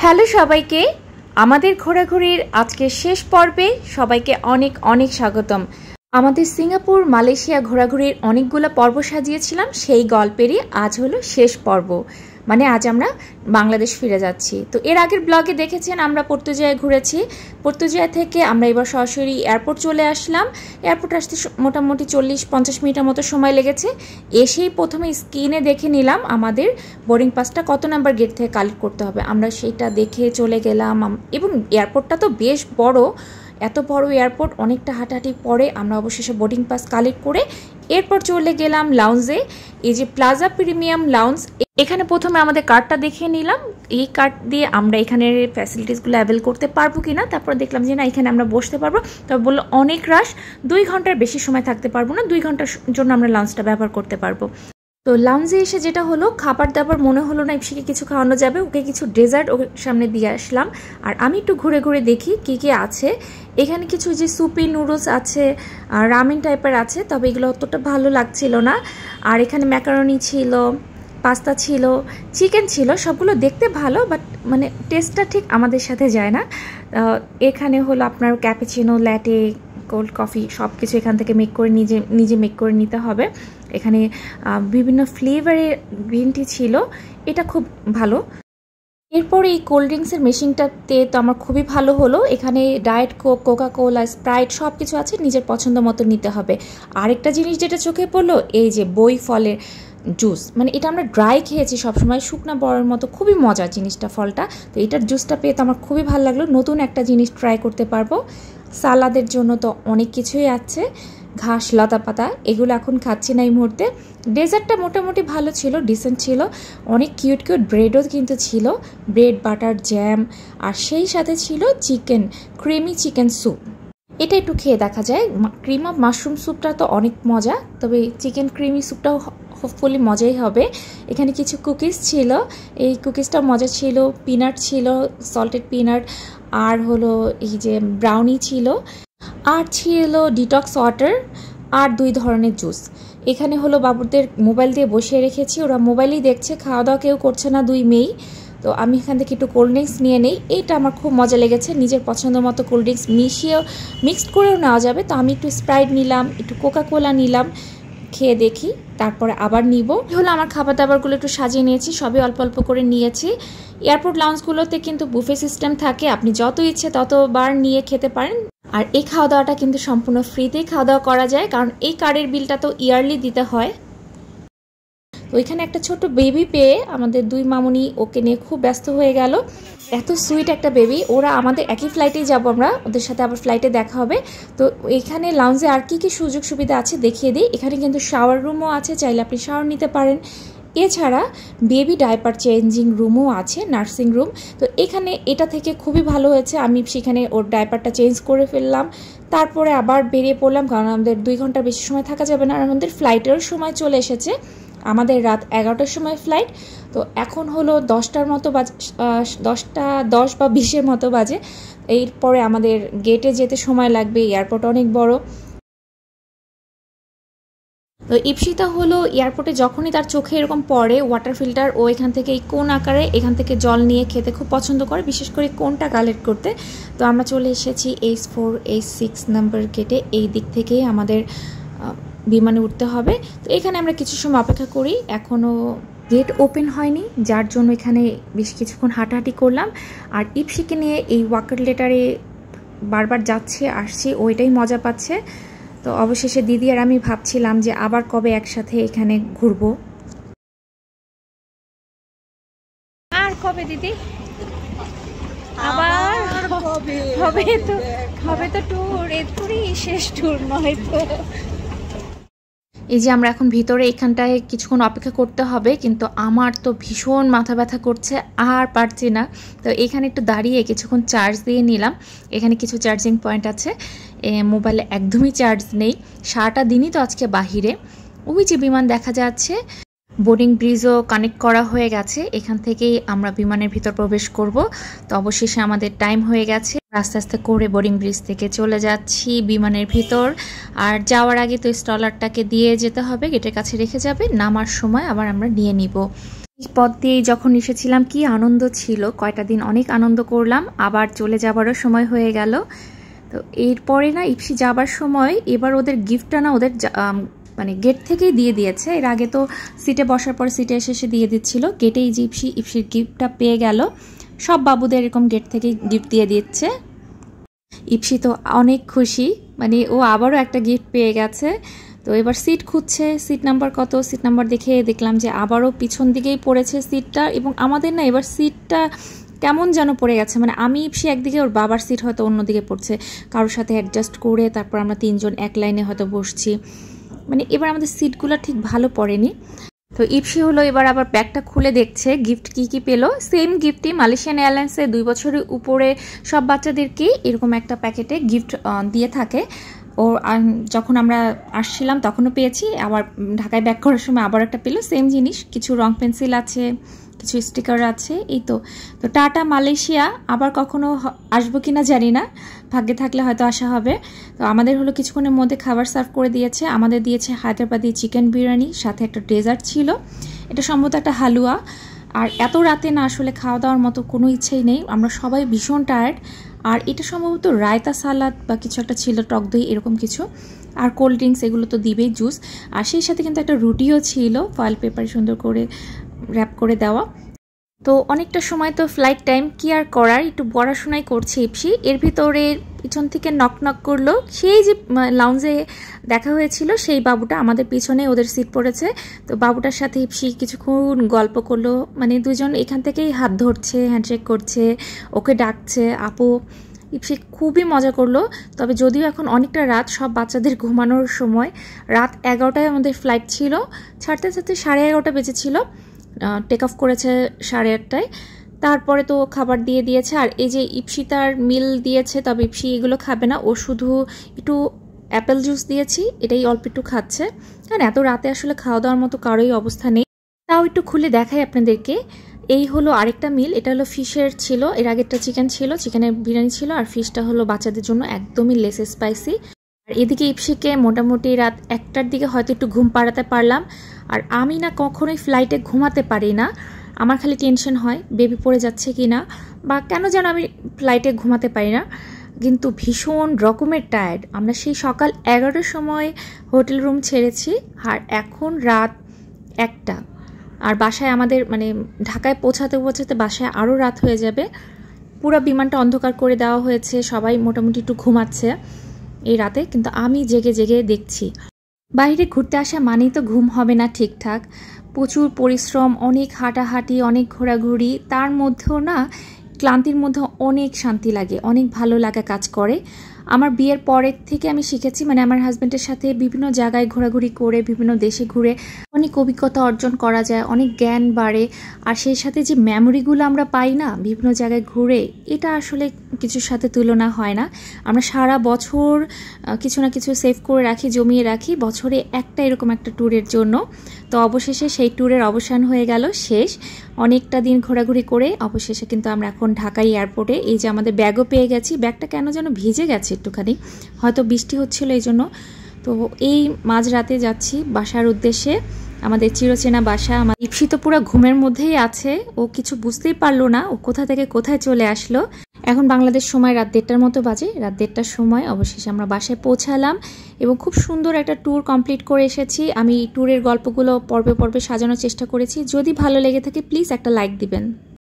Hello সবাইকে, আমাদের ঘোরাঘুরির আজকের শেষ পর্বে সবাইকে অনেক অনেক স্বাগতম। আমাদের সিঙ্গাপুর মালয়েশিয়া ঘোরাঘুরির অনেকগুলো পর্ব সাজিয়েছিলাম, সেই গল্পেরই আজ হলো শেষ পর্ব। মানে আজ আমরা বাংলাদেশ ফিরে যাচ্ছি। তো এর আগের ব্লগে দেখেছেন আমরা পর্তুজিয়ায় ঘুরেছি। পর্তুজিয়া থেকে আমরা এবার সরাসরি এয়ারপোর্ট চলে আসলাম। এয়ারপোর্ট আসতে মোটামুটি 40-50 মিনিটের মতো সময় লেগেছে। এসেই প্রথমে স্ক্রিনে দেখে নিলাম আমাদের বোর্ডিং পাসটা কত নাম্বার গেট থেকে কালেক্ট করতে হবে। আমরা সেইটা দেখে চলে গেলাম এবং এয়ারপোর্টটা তো বেশ বড়, এত বড় এয়ারপোর্ট। অনেকটা হাঁটাহাঁটি পরে আমরা অবশেষে বোর্ডিং পাস কালেক্ট করে এরপর চলে গেলাম লাউঞ্জে। এই যে প্লাজা প্রিমিয়াম লাউঞ্জ, এখানে প্রথমে আমাদের কার্ডটা দেখিয়ে নিলাম। এই কার্ড দিয়ে আমরা এখানের ফ্যাসিলিটিসগুলো অ্যাভেল করতে পারবো কিনা। তারপর দেখলাম যে না, এখানে আমরা বসতে পারবো। তবে বললো অনেক রাশ, 2 ঘন্টার বেশি সময় থাকতে পারবো না, 2 ঘন্টার জন্য আমরা লাউঞ্জটা ব্যবহার করতে পারবো। তো লাউঞ্জে এসে যেটা হলো, খাবার দাবার মনে হলো না ইপসিকে কিছু খাওয়ানো যাবে, ওকে কিছু ডেজার্ট ওকে সামনে দিয়ে আসলাম। আর আমি একটু ঘুরে ঘুরে দেখি কি কি আছে। এখানে কিছু যে সুপি নুডলস আছে, রামেন টাইপের আছে, তবে এগুলো অতটা ভালো লাগছিল না। আর এখানে ম্যাকারনি ছিল, পাস্তা ছিল, চিকেন ছিল, সবগুলো দেখতে ভালো, বাট মানে টেস্টটা ঠিক আমাদের সাথে যায় না। এখানে হলো আপনার ক্যাপুচিনো, ল্যাটে, কোল্ড কফি সব কিছু এখান থেকে মেক করে নিজে মেক করে নিতে হবে। এখানে বিভিন্ন ফ্লেভারের গ্রিন টি ছিল, এটা খুব ভালো। এরপরে এই কোল্ড ড্রিঙ্কসের মেশিনটাতে তো আমার খুবই ভালো হলো। এখানে diet Coke, Coca Cola, Sprite সব কিছু আছে, নিজের পছন্দ মতো নিতে হবে। আরেকটা জিনিস যেটা চোখে পড়লো, এই যে বই ফলের জুস, মানে এটা আমরা ড্রাই খেয়েছি সবসময়, শুকনা বড়ের মতো, খুবই মজার জিনিসটা, ফলটা। তো এটার জুসটা পেয়ে তো আমার খুবই ভালো লাগলো, নতুন একটা জিনিস ট্রাই করতে পারবো। সালাদের জন্য তো অনেক কিছুই আছে, ঘাস, লতা পাতা, এগুলো এখন খাচ্ছি না এই মুহূর্তে। ডেজার্টটা মোটামুটি ভালো ছিল, ডিসেন্ট ছিল। অনেক কিউট কিউট ব্রেডও কিন্তু ছিল, ব্রেড, বাটার, জ্যাম, আর সেই সাথে ছিল চিকেন, ক্রিমি চিকেন স্যুপ। এটা একটু খেয়ে দেখা যায়। ক্রিম অফ মাশরুম স্যুপটা তো অনেক মজা, তবে চিকেন ক্রিমি স্যুপটাও হোপফুলি মজাই হবে। এখানে কিছু কুকিজ ছিল, এই কুকিজটা মজা ছিল, পিনাট ছিল, সল্টেড পিনাট, আর হলো এই যে ব্রাউনি ছিল, আর ছিল ডিটক্স ওয়াটার, আর 2 ধরনের জুস। এখানে হলো বাবুদের মোবাইল দিয়ে বসিয়ে রেখেছি, ওরা মোবাইলেই দেখছে, খাওয়া দাওয়া কেউ করছে না, 2 মেয়েই। তো আমি এখান থেকে একটু কোল্ড ড্রিঙ্কস নিয়ে নেই, এইটা আমার খুব মজা লেগেছে। নিজের পছন্দ মতো কোল্ড ড্রিঙ্কস মিক্সড করেও নেওয়া যাবে। তো আমি একটু স্প্রাইট নিলাম, একটু কোকা কোলা নিলাম, খেয়ে দেখি, তারপরে আবার নিব। হলো আমার খাবার দাবারগুলো একটু সাজিয়ে নিয়েছি, সবই অল্প অল্প করে নিয়েছি। এয়ারপোর্ট লাউঞ্জগুলোতে কিন্তু বুফে সিস্টেম থাকে, আপনি যত ইচ্ছে ততবার নিয়ে খেতে পারেন। আর এই খাওয়া দাওয়াটা কিন্তু সম্পূর্ণ ফ্রিতেই খাওয়া দাওয়া করা যায়, কারণ এই কার্ডের বিলটা তো ইয়ারলি দিতে হয়। তো ওইখানে একটা ছোট বেবি পেয়ে আমাদের 2 মামুনি ওকে নিয়ে খুব ব্যস্ত হয়ে গেল। এত সুইট একটা বেবি। ওরা আমাদের একই ফ্লাইটেই যাব, আমরা ওদের সাথে আবার ফ্লাইটে দেখা হবে। তো এখানে লাউঞ্জে আর কি কি সুযোগ সুবিধা আছে দেখিয়ে দিই। এখানে কিন্তু শাওয়ার রুমও আছে, চাইলে আপনি শাওয়ার নিতে পারেন। এছাড়া বেবি ডাইপার চেঞ্জিং রুমও আছে, নার্সিং রুম। তো এখানে এটা থেকে খুবই ভালো হয়েছে, আমি সেখানে ওর ডাইপারটা চেঞ্জ করে ফেললাম, তারপরে আবার বেরিয়ে পড়লাম, কারণ আমাদের 2 ঘন্টার বেশি সময় থাকা যাবে না। আর আমাদের ফ্লাইটেরও সময় চলে এসেছে, আমাদের রাত 11টার সময় ফ্লাইট। তো এখন হলো 10টার মতো বাজে, 10টা 10 বা 20-এর মতো বাজে। এরপরে আমাদের গেটে যেতে সময় লাগবে, এয়ারপোর্ট অনেক বড়। তো ইপসিতা হলো এয়ারপোর্টে যখনই তার চোখে এরকম পড়ে ওয়াটার ফিল্টার, ও এখান থেকে এই কোন আকারে এখান থেকে জল নিয়ে খেতে খুব পছন্দ করে, বিশেষ করে কোনটা কালেক্ট করতে। তো আমরা চলে এসেছি H4 H6 নাম্বার গেটে, এই দিক থেকেই আমাদের বিমানে উঠতে হবে। তো এখানে আমরা কিছু সময় অপেক্ষা করি, এখনও গেট ওপেন হয়নি, যার জন্য এখানে বেশ কিছুক্ষণ হাঁটাহাঁটি করলাম। আর ইপসিকে নিয়ে এই ওয়াকার লেটারে বারবার যাচ্ছে আসছে, ওইটাই মজা পাচ্ছে। তো অবশেষে দিদি আর আমি ভাবছিলাম যে আবার কবে একসাথে এখানে ঘুরবো। আর কবে দিদি আবার হবে তো ট্যুর, এরপরই শেষ ট্যুর নয় তো। এই যে আমরা এখন ভিতরে, এখানটায় কিছুক্ষণ অপেক্ষা করতে হবে, কিন্তু আমার তো ভীষণ মাথা ব্যথা করছে, আর পারছি না। তো এখানে একটু দাঁড়িয়ে কিছুক্ষণ চার্জ দিয়ে নিলাম। এখানে কিছু চার্জিং পয়েন্ট আছে, মোবাইলে একদমই চার্জ নেই, সারাটা দিনই তো আজকে বাহিরে। ওই যে বিমান দেখা যাচ্ছে, বোর্ডিং ব্রিজও কানেক্ট করা হয়ে গেছে, এখান থেকেই আমরা বিমানের ভিতর প্রবেশ করব। তো অবশেষে আমাদের টাইম হয়ে গেছে, আস্তে আস্তে করে বোর্ডিং ব্রিজ থেকে চলে যাচ্ছি বিমানের ভিতর। আর যাওয়ার আগে তো স্টলারটাকে দিয়ে যেতে হবে, গেটের কাছে রেখে যাবে, নামার সময় আবার আমরা নিয়ে নিব। এই পথ দিয়ে যখন এসেছিলাম কি আনন্দ ছিল, কয়টা দিন অনেক আনন্দ করলাম, আবার চলে যাবারও সময় হয়ে গেল। তো এরপরে না ইপসি যাবার সময় এবার ওদের গিফটটা না ওদের মানে গেট থেকেই দিয়ে দিয়েছে। এর আগে তো সিটে বসার পর সিটে এসে দিয়ে দিচ্ছিল, গেটেই যে ইপসির গিফটটা পেয়ে গেল। সব বাবুদের এরকম গেট থেকেই গিফট দিয়ে দিচ্ছে। ইপসি তো অনেক খুশি, মানে ও আবারও একটা গিফট পেয়ে গেছে। তো এবার সিট খুঁজছে, সিট নাম্বার কত, সিট নাম্বার দেখে দেখলাম যে আবারও পিছন দিকেই পড়েছে সিটটা। এবং আমাদের না এবার সিটটা কেমন যেন পড়ে গেছে, মানে আমি ইপসি একদিকে, ওর বাবার সিট হয়তো অন্যদিকে পড়ছে, কারোর সাথে অ্যাডজাস্ট করে তারপর আমরা তিনজন এক লাইনে হয়তো বসছি। মানে এবার আমাদের সিটগুলো ঠিক ভালো পড়েনি। তো ইপসি হলো এবার আবার ব্যাগটা খুলে দেখছে গিফট কি কি পেলো। সেম গিফটই মালয়েশিয়ান এয়ারলাইন্সে 2 বছরের উপরে সব বাচ্চাদেরকেই এরকম একটা প্যাকেটে গিফট দিয়ে থাকে। ও যখন আমরা আসছিলাম তখনও পেয়েছি, আবার ঢাকায় ব্যাক করার সময় আবার একটা পেলো সেম জিনিস। কিছু রং পেন্সিল আছে, কিছু স্টিকার আছে, এই তো। তো টাটা মালয়েশিয়া, আবার কখনো আসবো কিনা জানি না, ভাগ্যে থাকলে হয়তো আসা হবে। তো আমাদের হলো কিছুক্ষণের মধ্যে খাবার সার্ভ করে দিয়েছে। আমাদের দিয়েছে হায়দ্রাবাদি চিকেন বিরিয়ানি, সাথে একটা ডেজার্ট ছিল, এটা সম্ভবত একটা হালুয়া। আর এত রাতে না আসলে খাওয়া দাওয়ার মতো কোনো ইচ্ছেই নেই, আমরা সবাই ভীষণ টায়ার্ড। আর এটা সম্ভবত রায়তা সালাদ বা কিছু একটা ছিল, টক দই এরকম কিছু, আর কোল্ড ড্রিঙ্কস এগুলো তো দিবেই, জুস। আর সেই সাথে কিন্তু একটা রুটিও ছিল, ফয়েল পেপারে সুন্দর করে র্যাপ করে দেওয়া। তো অনেকটা সময় তো ফ্লাইট টাইম, কি আর করার, একটু পড়াশোনাই করছে ইপসি। এর ভিতরে পিছন থেকে নক নক করলো, সেই যে লাউঞ্জে দেখা হয়েছিল সেই বাবুটা আমাদের পিছনে ওদের সিট পড়েছে। তো বাবুটার সাথে ইপসি কিছুক্ষণ গল্প করলো, মানে দুজন এখান থেকেই হাত ধরছে, হ্যান্ডশেক করছে, ওকে ডাকছে আপু। ইপসি খুবই মজা করলো। তবে যদিও এখন অনেকটা রাত, সব বাচ্চাদের ঘুমানোর সময়, রাত 11টায় আমাদের ফ্লাইট ছিল, ছাড়তে ছাড়তে 11:30 বেজেছিল, টেক অফ করেছে 8:30টায়। তারপরে তো খাবার দিয়ে দিয়েছে। আর এই যে ইপসি তার মিল দিয়েছে, তবে ইপসি এগুলো খাবে না, ও শুধু একটু অ্যাপেল জুস দিয়েছি, এটাই অল্প একটু খাচ্ছে, কারণ এত রাতে আসলে খাওয়া দাওয়ার মতো কারোই অবস্থা নেই। তাও একটু খুলে দেখাই আপনাদেরকে। এই হলো আরেকটা মিল, এটা হলো ফিশের ছিল, এর আগেরটা চিকেন ছিল, চিকেনের বিরিয়ানি ছিল, আর ফিশটা হলো বাচ্চাদের জন্য একদমই লেস স্পাইসি। আর এদিকে ইপসিকে মোটামুটি রাত 1টার দিকে হয়তো একটু ঘুম পাড়াতে পারলাম। আর আমি না কখনোই ফ্লাইটে ঘুমাতে পারি না, আমার খালি টেনশন হয় বেবি পড়ে যাচ্ছে কি না, বা কেন যেন আমি ফ্লাইটে ঘুমাতে পারি না। কিন্তু ভীষণ রকমের টায়ার্ড। আমরা সেই সকাল 11টার সময় হোটেল রুম ছেড়েছি, আর এখন রাত 1টা। আর বাসায় আমাদের মানে ঢাকায় পৌঁছাতে পৌঁছাতে বাসায় আরও রাত হয়ে যাবে। পুরো বিমানটা অন্ধকার করে দেওয়া হয়েছে, সবাই মোটামুটি একটু ঘুমাচ্ছে এই রাতে, কিন্তু আমি জেগে জেগে দেখছি। বাইরে ঘুরতে আসা মানেই তো ঘুম হবে না ঠিকঠাক, প্রচুর পরিশ্রম, অনেক হাঁটাহাঁটি, অনেক ঘোরাঘুরি, তার মধ্যেও না ক্লান্তির মধ্যে অনেক শান্তি লাগে, অনেক ভালো লাগা কাজ করে। আমার বিয়ের পরের থেকে আমি শিখেছি, মানে আমার হাজব্যান্ডের সাথে বিভিন্ন জায়গায় ঘোরাঘুরি করে, বিভিন্ন দেশে ঘুরে অনেক অভিজ্ঞতা অর্জন করা যায়, অনেক জ্ঞান বাড়ে। আর সেই সাথে যে মেমোরিগুলো আমরা পাই না বিভিন্ন জায়গায় ঘুরে, এটা আসলে কিছুর সাথে তুলনা হয় না। আমরা সারা বছর কিছু না কিছু সেভ করে রাখি, জমিয়ে রাখি, বছরে একটা এরকম একটা ট্যুরের জন্য। তো অবশেষে সেই ট্যুরের অবসান হয়ে গেল, শেষ। অনেকটা দিন ঘোরাঘুরি করে অবশেষে কিন্তু আমরা এখন ঢাকাই এয়ারপোর্টে। এই যে আমাদের ব্যাগও পেয়ে গেছি, ব্যাগটা কেন যেন ভিজে গেছে একটুখানি, হয়তো বৃষ্টি হচ্ছিল এই জন্য। তো এই মাঝরাতে যাচ্ছি বাসার উদ্দেশ্যে, আমাদের চিরচেনা বাসা। আমার ইপসি তো পুরো ঘুমের মধ্যেই আছে, ও কিছু বুঝতেই পারলো না ও কোথা থেকে কোথায় চলে আসলো। এখন বাংলাদেশ সময় রাত 1টার মতো বাজে, রাত 1টার সময় অবশেষে আমরা বাসায় পৌঁছালাম এবং খুব সুন্দর একটা ট্যুর কমপ্লিট করে এসেছি। আমি ট্যুরের গল্পগুলো পর্বে পর্বে সাজানোর চেষ্টা করেছি। যদি ভালো লেগে থাকে প্লিজ একটা লাইক দিবেন।